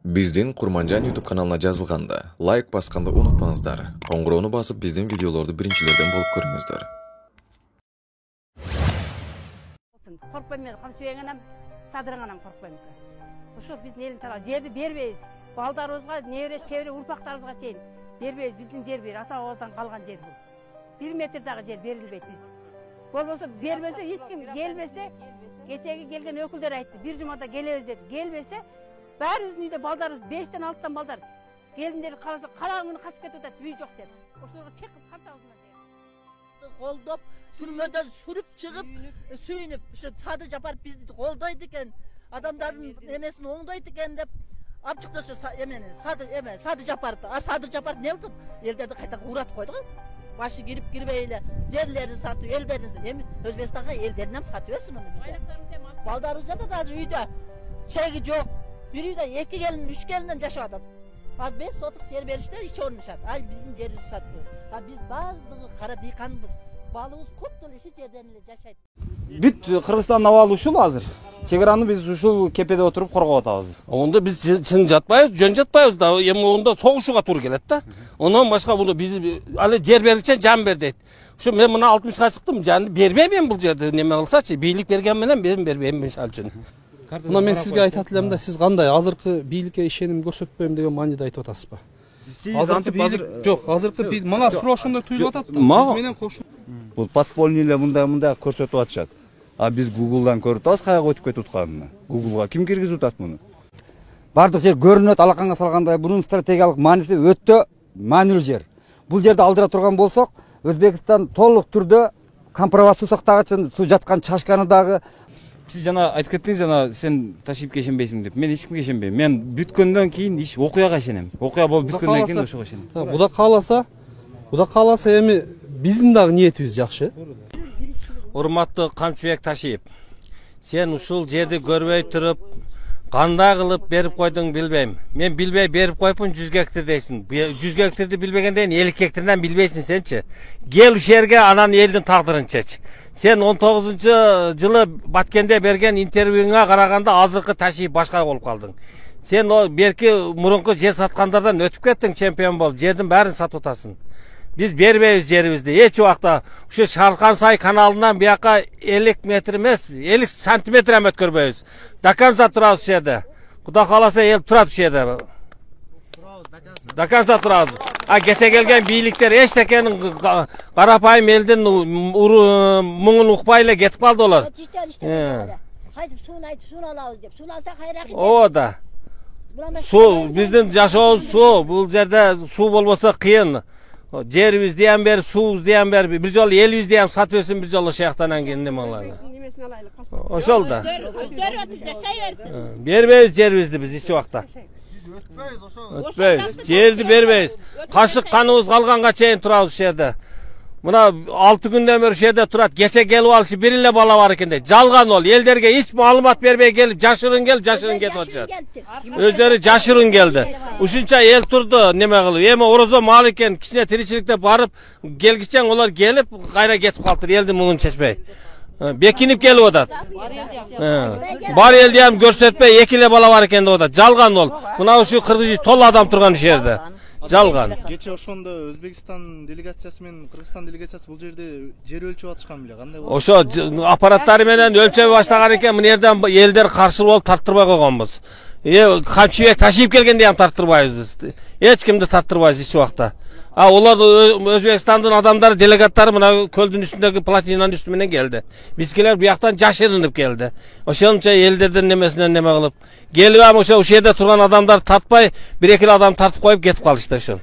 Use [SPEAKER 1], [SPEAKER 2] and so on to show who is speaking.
[SPEAKER 1] Биздин Курманжан YouTube каналына жазылганда лайк басканды унутпаңыздар. Коңгуроону басып биздин видеолорду биринчилерден болуп көрүңүздөр.
[SPEAKER 2] Коркпойм мен, камчыбегенем, садырыңанам коркпойм. Ошо биздин элдин тарабы жерди бербейбиз. Балдарыбызга, небере, чебере, урпактарыбызга чейин бербейбиз. Биздин жер бир, ата бабадан калган жер бул. 1 метр дагы жер берилбейт биз. Болбосо бербесе, эч ким келбесе, кечеги келген өкүлдөр айтты, бир жумада келебиз деди. Келбесе, баарыбыздын үйдө балдарыбыз 5-тен 6-тан балдар. Келиндер караса, караңгыны касып кетип атат, үй жок деп. Ошолорго чекип картабыздан
[SPEAKER 3] колдоп, түрмөдөн сүрүп чыгып, сүйүнүп, Сады Жапаров бизди колдойт экен, адамдардын эмесин оңдойт экен деп алып чыктысы Сады Жапаров. Сады Жапаров не кылып, элдерди кайта уратып койду го. Башы кирип кирбей эле жерлерин сатып, элдерин эми Өзбекстанга элдерин сатып берсин аны бизде. Балдарыбыз жатат азыр үйдө. Чеги жок. Bir үйдө 2 келин, 3 келинден жашап атат. Az 5 сотук жер бериште ич орнушат. Ай биздин жерибизди сатпайт. Биз баардыгы кара дыйканбыз. Балыбыз көп деле иши жерден эле жашайт.
[SPEAKER 4] Бүт Кыргызстан абалы ушул азыр. Чек-араны биз ушул кепеде отуруп коргоп атабыз.
[SPEAKER 5] Онда биз чын жатпайбыз, жөн жатпайбыз да. Эми онда согушууга туура келет да. Ондан башка бул биз али жер беричен жан бер дейт. Ушу мен мына 60га чыктым, жанды бербейм бул жерде. Неме кылсачы, бийлик берген менен мен бербейм мисалы үчүн.
[SPEAKER 6] Мына мен сизге айтат элем да, сиз кандай азыркы бийликке ишеним көрсөтпөйм деген мааниде айтып атасызбы? Азыркы бийлик жок, азыркы бийлик мага сурашында туюлуп атат да. Биз менен кошуп.
[SPEAKER 7] Бул подпольныйлар мындай көрсөтүп атышат. Биз Google'дан көрүп атабыз каяга өтүп кетип атканын. Google'га ким киргизип атат муну?
[SPEAKER 4] Бардык жер көрүнөт, алаканга салгандай. Бунун стратегиялык мааниси өтө маанилүү жер. Бул жерди алдыра турган болсок, Өзбекстан толук түрдө компромат сусактагычын суу жаткан чашканы дагы.
[SPEAKER 8] Siz жана айтып кеттиңиз, жана сен ташипке ишенбейсиң деп. Мен эчкимге ишенбейм. Мен бүткөндөн кийин иш окуяга ишенем. Окуя болуп бүткөндөн кийин ошого ишенем.
[SPEAKER 6] Буда кааласа эми биздин дагы ниетибиз жакшы.
[SPEAKER 5] Урматтуу Камчыбек Ташиев, сен ушул жерди көрбөй туруп, кандай кылып берип койдуң билбейм. Мен билбей берип коюпмун 100 гектар дейсиң. 100 гектарды билбегенден 50 гектардан билбейсиң сенчи. Кел ушул жерге анан элдин тагдырын чеч. Сен 19-жылы Баткенде берген интервьюңа караганда азыркы Ташиев башка болуп калдың. Сен о берки мурунку жер саткандардан өтүп кеттиң, чемпион болуп, жердин баарын сатып атасың. Биз бербейбиз жерибизди. Эч убакта ушу Шаркансай каналынан бияка 50 метр эмес, 50 сантиметр эм өткөрбөйбүз. До конца турабыз ушул жерде. Кудай кааласа эл турат ушул жерде. До конца турабыз. Кече келген бийликтер эчтекенин карапайым элдин муңун укпай эле кетип калды олар.
[SPEAKER 3] Кайтып суун айтып суун алабыз деп. Суун алса кайрак.
[SPEAKER 5] О да. Суу биздин жашообуз суу. Бул жерде суу болбосо кыйын. Жерибизди ham берип, суубузду ham берип, бир жолу элибизди ham сатып берсин, бир жолу шаяктан кийин неме кылалы. Ошол да. Бербейбиз жерибизди биз эч убакта. Өтпөйбүз. Жерди бербейбиз. Кашык каныбыз калганга чейин турабыз ушул жерде. Мына 6 күндөн бери ушул жерде турат. Кече келип алышы бир эле бала бар экен дейт. Жалган ол. Элдерге эч маалымат бербей келип, жашырын кетип атышат. Өздөрү жашырын келди. Ушунча эл турду неме кылып. Эми орозо мал экен, кичине тиричиликте барып, келгичен олар келип, кайра кетип калыптыр, элдин муңун чечпей. Бекинип келип атат. Бар элди ham көрсөтпөй, 2 эле бала бар экен деп атат. Жалган ол. Мына ушу кыргыз толо адам турган ушул жерде. Жалган.
[SPEAKER 6] Кече ошондо Өзбекстан делегациясы менен Кыргызстан делегациясы бул жерде жер өлчөп атышкан беле, кандай болду?
[SPEAKER 5] Ошо аппараттары менен өлчөй баштаган экен, мына жерден элдер каршы болуп тарттырбай койгонбуз. Камчыбек Ташиев келгенде ham тарттырбайбыз. Эч кимди тарттырбайбыз эч убакта. Олар Өзбекстандын адамдары, делегаттары мына көлдүн үстүндөгү плотинанын үстү менен келди. Бизкилер бияктан жашырынып келди. Ошончо элдердин немесинен неме кылып, келип ошо жерде турган адамдар тартпай, 1-2 адам тартып коюп кетип калышты ошо.